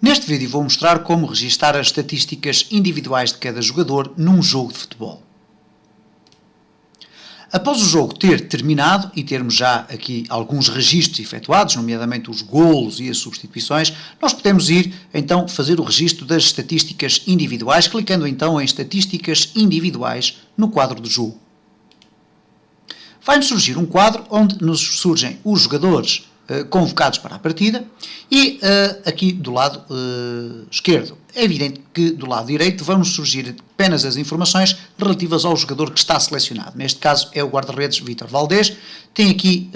Neste vídeo vou mostrar como registar as estatísticas individuais de cada jogador num jogo de futebol. Após o jogo ter terminado e termos já aqui alguns registros efetuados, nomeadamente os golos e as substituições, nós podemos ir então fazer o registro das estatísticas individuais, clicando então em estatísticas individuais no quadro do jogo. Vai-nos surgir um quadro onde nos surgem os jogadores convocados para a partida e aqui do lado esquerdo. É evidente que do lado direito vão-nos surgir apenas as informações relativas ao jogador que está selecionado. Neste caso é o guarda-redes Vítor Valdés. Tem aqui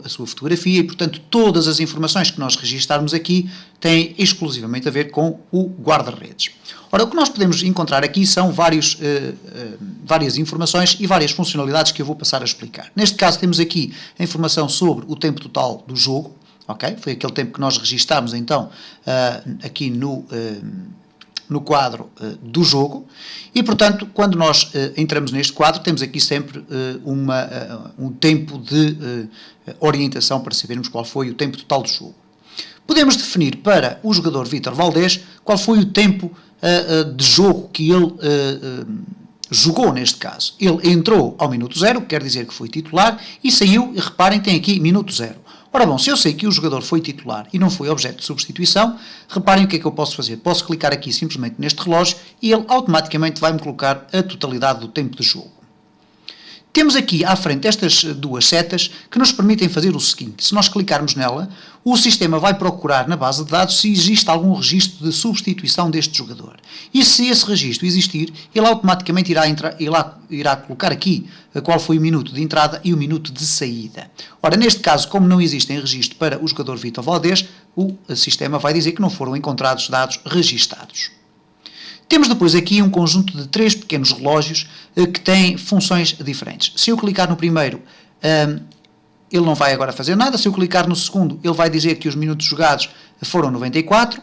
a sua fotografia e, portanto, todas as informações que nós registarmos aqui têm exclusivamente a ver com o guarda-redes. Ora, o que nós podemos encontrar aqui são várias informações e várias funcionalidades que eu vou passar a explicar. Neste caso temos aqui a informação sobre o tempo total do jogo, ok? Foi aquele tempo que nós registámos então aqui no quadro do jogo e, portanto, quando nós entramos neste quadro temos aqui sempre um tempo de orientação para sabermos qual foi o tempo total do jogo. Podemos definir para o jogador Vítor Valdés qual foi o tempo de jogo que ele jogou neste caso. Ele entrou ao minuto 0, que quer dizer que foi titular, e saiu, e reparem, tem aqui minuto 0. Ora bom, se eu sei que o jogador foi titular e não foi objeto de substituição, reparem o que é que eu posso fazer. Posso clicar aqui simplesmente neste relógio e ele automaticamente vai-me colocar a totalidade do tempo de jogo. Temos aqui à frente estas duas setas que nos permitem fazer o seguinte: se nós clicarmos nela, o sistema vai procurar na base de dados se existe algum registro de substituição deste jogador. E se esse registro existir, ele automaticamente irá colocar aqui qual foi o minuto de entrada e o minuto de saída. Ora, neste caso, como não existem registro para o jogador Vítor Valdés, o sistema vai dizer que não foram encontrados dados registados. Temos depois aqui um conjunto de 3 pequenos relógios que têm funções diferentes. Se eu clicar no primeiro, ele não vai agora fazer nada. Se eu clicar no segundo, ele vai dizer que os minutos jogados foram 94.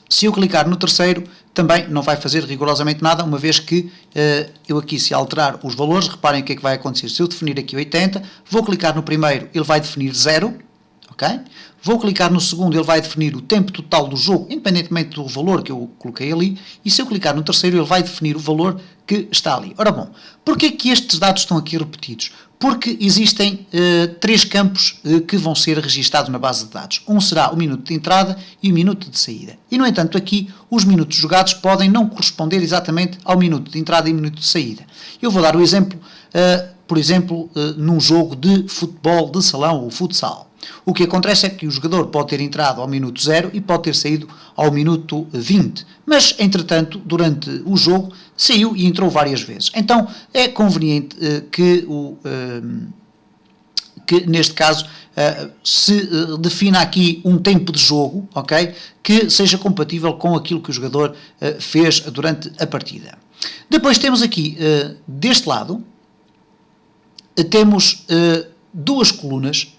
Se eu clicar no terceiro, também não vai fazer rigorosamente nada, uma vez que eu aqui, se alterar os valores, reparem o que é que vai acontecer. Se eu definir aqui 80, vou clicar no primeiro, ele vai definir 0. Okay? Vou clicar no segundo, ele vai definir o tempo total do jogo, independentemente do valor que eu coloquei ali, e se eu clicar no terceiro, ele vai definir o valor que está ali. Ora bom, porquê é que estes dados estão aqui repetidos? Porque existem 3 campos que vão ser registados na base de dados. Um será o minuto de entrada e o minuto de saída. E, no entanto, aqui os minutos jogados podem não corresponder exatamente ao minuto de entrada e minuto de saída. Eu vou dar o exemplo, por exemplo, num jogo de futebol de salão ou futsal. O que acontece é que o jogador pode ter entrado ao minuto 0 e pode ter saído ao minuto 20. Mas, entretanto, durante o jogo, saiu e entrou várias vezes. Então, é conveniente que neste caso, se defina aqui um tempo de jogo, ok, que seja compatível com aquilo que o jogador fez durante a partida. Depois temos aqui, deste lado, temos 2 colunas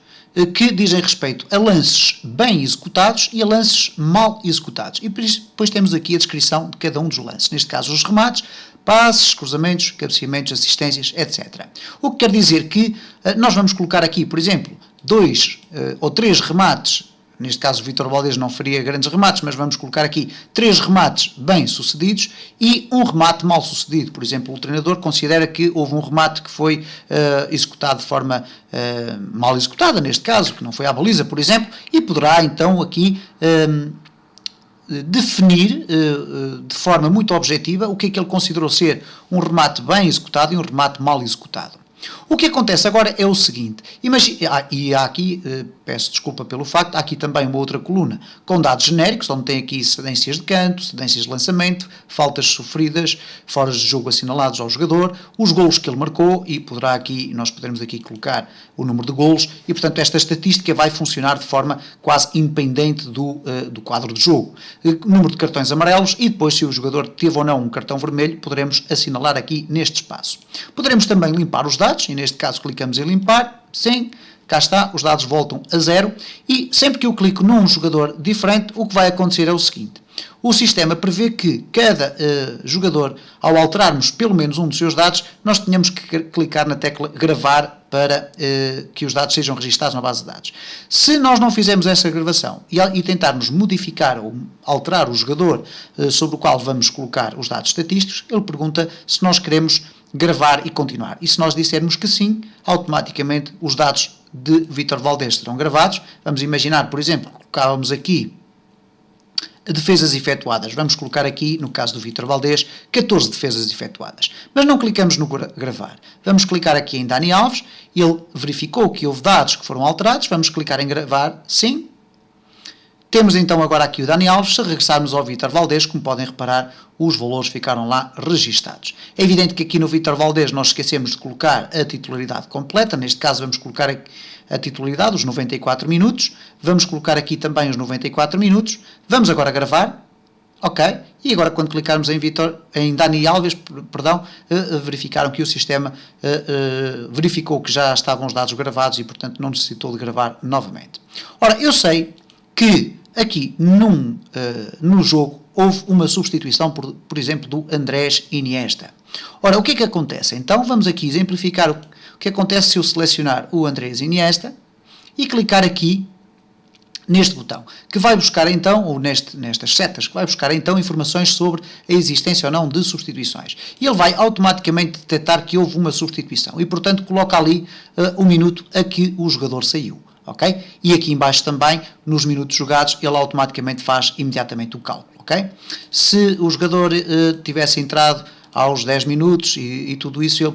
que dizem respeito a lances bem executados e a lances mal executados. E depois temos aqui a descrição de cada um dos lances. Neste caso, os remates, passes, cruzamentos, cabeceamentos, assistências, etc. O que quer dizer que nós vamos colocar aqui, por exemplo, 2 ou 3 remates. Neste caso, o Vítor Valdés não faria grandes remates, mas vamos colocar aqui 3 remates bem-sucedidos e um remate mal-sucedido. Por exemplo, o treinador considera que houve um remate que foi executado de forma mal executada, neste caso, que não foi à baliza, por exemplo, e poderá então aqui definir de forma muito objetiva o que é que ele considerou ser um remate bem executado e um remate mal executado. O que acontece agora é o seguinte, e há aqui, peço desculpa pelo facto, há aqui também uma outra coluna com dados genéricos, onde tem aqui cedências de canto, cedências de lançamento, faltas sofridas, foras de jogo assinalados ao jogador, os golos que ele marcou, e nós poderemos aqui colocar o número de golos, e portanto esta estatística vai funcionar de forma quase independente do quadro de jogo. Número de cartões amarelos, e depois se o jogador teve ou não um cartão vermelho, poderemos assinalar aqui neste espaço. Poderemos também limpar os dados, e neste caso clicamos em limpar, sim, cá está, os dados voltam a 0, e sempre que eu clico num jogador diferente, o que vai acontecer é o seguinte: o sistema prevê que cada jogador, ao alterarmos pelo menos um dos seus dados, nós tenhamos que clicar na tecla gravar para que os dados sejam registados na base de dados. Se nós não fizermos essa gravação e tentarmos modificar ou alterar o jogador sobre o qual vamos colocar os dados estatísticos, ele pergunta se nós queremos gravar e continuar. E se nós dissermos que sim, automaticamente os dados de Vítor Valdés serão gravados. Vamos imaginar, por exemplo, colocávamos aqui defesas efetuadas. Vamos colocar aqui, no caso do Vítor Valdés, 14 defesas efetuadas. Mas não clicamos no gravar. Vamos clicar aqui em Dani Alves. Ele verificou que houve dados que foram alterados. Vamos clicar em gravar, sim. Temos então agora aqui o Dani Alves. Se regressarmos ao Vítor Valdés, como podem reparar, os valores ficaram lá registados. É evidente que aqui no Vítor Valdés nós esquecemos de colocar a titularidade completa. Neste caso vamos colocar a titularidade, os 94 minutos. Vamos colocar aqui também os 94 minutos. Vamos agora gravar. Ok. E agora quando clicarmos em Dani Alves, verificaram que o sistema verificou que já estavam os dados gravados e, portanto, não necessitou de gravar novamente. Ora, eu sei que aqui no jogo houve uma substituição, por exemplo, do Andrés Iniesta. Ora, o que é que acontece? Então, vamos aqui exemplificar o que acontece se eu selecionar o Andrés Iniesta e clicar aqui neste botão, que vai buscar então, ou nestas setas, que vai buscar então informações sobre a existência ou não de substituições. E ele vai automaticamente detectar que houve uma substituição e, portanto, coloca ali o minuto a que o jogador saiu. Okay? E aqui em baixo também, nos minutos jogados, ele automaticamente faz imediatamente o cálculo. Okay? Se o jogador tivesse entrado aos 10 minutos e tudo isso,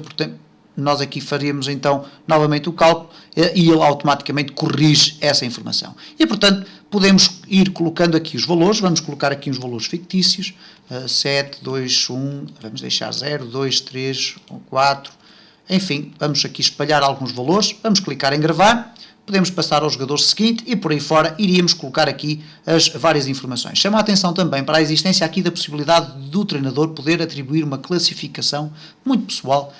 nós aqui faríamos então novamente o cálculo e ele automaticamente corrige essa informação. E portanto podemos ir colocando aqui os valores, vamos colocar aqui os valores fictícios, 7, 2, 1, vamos deixar 0, 2, 3, 4, enfim, vamos aqui espalhar alguns valores, vamos clicar em gravar. Podemos passar ao jogador seguinte e por aí fora iríamos colocar aqui as várias informações. Chama a atenção também para a existência aqui da possibilidade do treinador poder atribuir uma classificação muito pessoal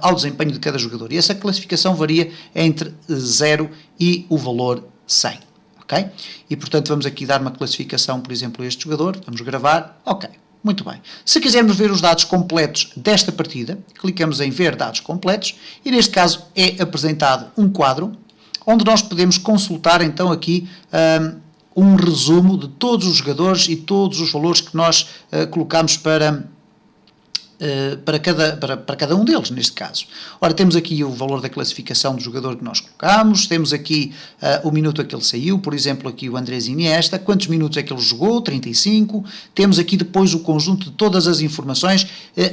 ao desempenho de cada jogador. E essa classificação varia entre 0 e o valor 100. Okay? E portanto vamos aqui dar uma classificação, por exemplo, a este jogador. Vamos gravar. Ok. Muito bem. Se quisermos ver os dados completos desta partida, clicamos em ver dados completos e neste caso é apresentado um quadro onde nós podemos consultar então aqui um resumo de todos os jogadores e todos os valores que nós colocamos para cada um deles, neste caso. Ora, temos aqui o valor da classificação do jogador que nós colocamos, temos aqui o minuto a que ele saiu, por exemplo, aqui o Andrés Iniesta, quantos minutos é que ele jogou, 35, temos aqui depois o conjunto de todas as informações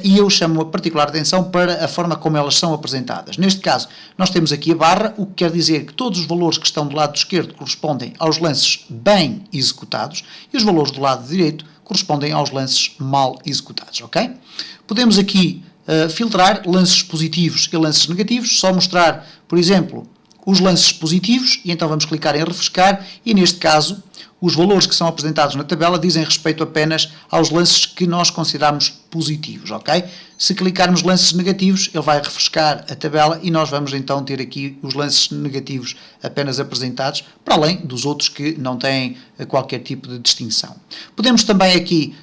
e eu chamo a particular atenção para a forma como elas são apresentadas. Neste caso, nós temos aqui a barra, o que quer dizer que todos os valores que estão do lado esquerdo correspondem aos lances bem executados e os valores do lado direito correspondem aos lances mal executados, ok? Podemos aqui filtrar lances positivos e lances negativos, só mostrar, por exemplo, os lances positivos, e então vamos clicar em refrescar, e neste caso, os valores que são apresentados na tabela dizem respeito apenas aos lances que nós consideramos positivos, ok? Se clicarmos lances negativos, ele vai refrescar a tabela e nós vamos então ter aqui os lances negativos apenas apresentados, para além dos outros que não têm qualquer tipo de distinção. Podemos também aqui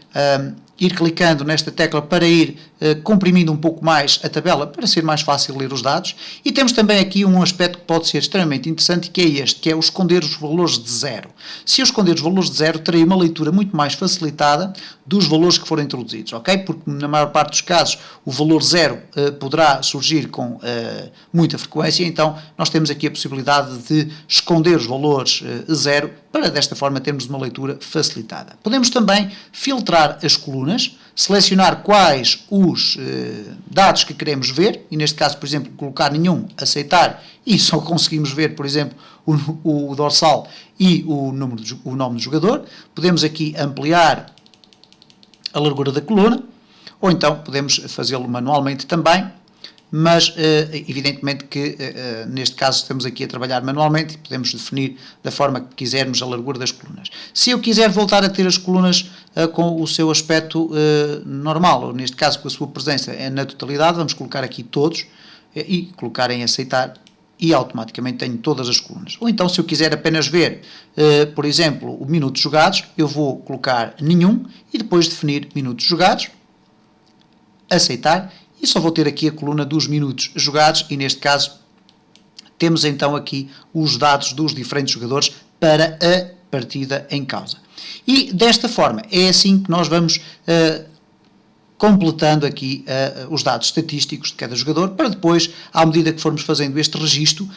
ir clicando nesta tecla para ir comprimindo um pouco mais a tabela, para ser mais fácil ler os dados. E temos também aqui um aspecto que pode ser extremamente interessante, que é este, que é o esconder os valores de zero. Se eu esconder os valores de zero, terei uma leitura muito mais facilitada dos valores que foram introduzidos, ok? Porque na maior parte dos casos o valor zero poderá surgir com muita frequência, então nós temos aqui a possibilidade de esconder os valores zero, para desta forma termos uma leitura facilitada. Podemos também filtrar as colunas, selecionar quais os dados que queremos ver, e neste caso, por exemplo, colocar nenhum, aceitar, e só conseguimos ver, por exemplo, o dorsal e o nome do jogador. Podemos aqui ampliar a largura da coluna, ou então podemos fazê-lo manualmente também, mas evidentemente que neste caso estamos aqui a trabalhar manualmente e podemos definir da forma que quisermos a largura das colunas. Se eu quiser voltar a ter as colunas com o seu aspecto normal, ou neste caso com a sua presença na totalidade, vamos colocar aqui todos e colocar em aceitar e automaticamente tenho todas as colunas. Ou então, se eu quiser apenas ver, por exemplo, o minutos jogados, eu vou colocar nenhum e depois definir minutos jogados, aceitar, e só vou ter aqui a coluna dos minutos jogados e neste caso temos então aqui os dados dos diferentes jogadores para a partida em causa. E desta forma é assim que nós vamos completando aqui os dados estatísticos de cada jogador, para depois, à medida que formos fazendo este registro,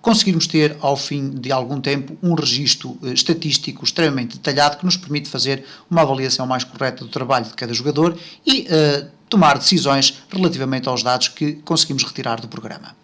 conseguirmos ter, ao fim de algum tempo, um registro estatístico extremamente detalhado que nos permite fazer uma avaliação mais correta do trabalho de cada jogador e tomar decisões relativamente aos dados que conseguimos retirar do programa.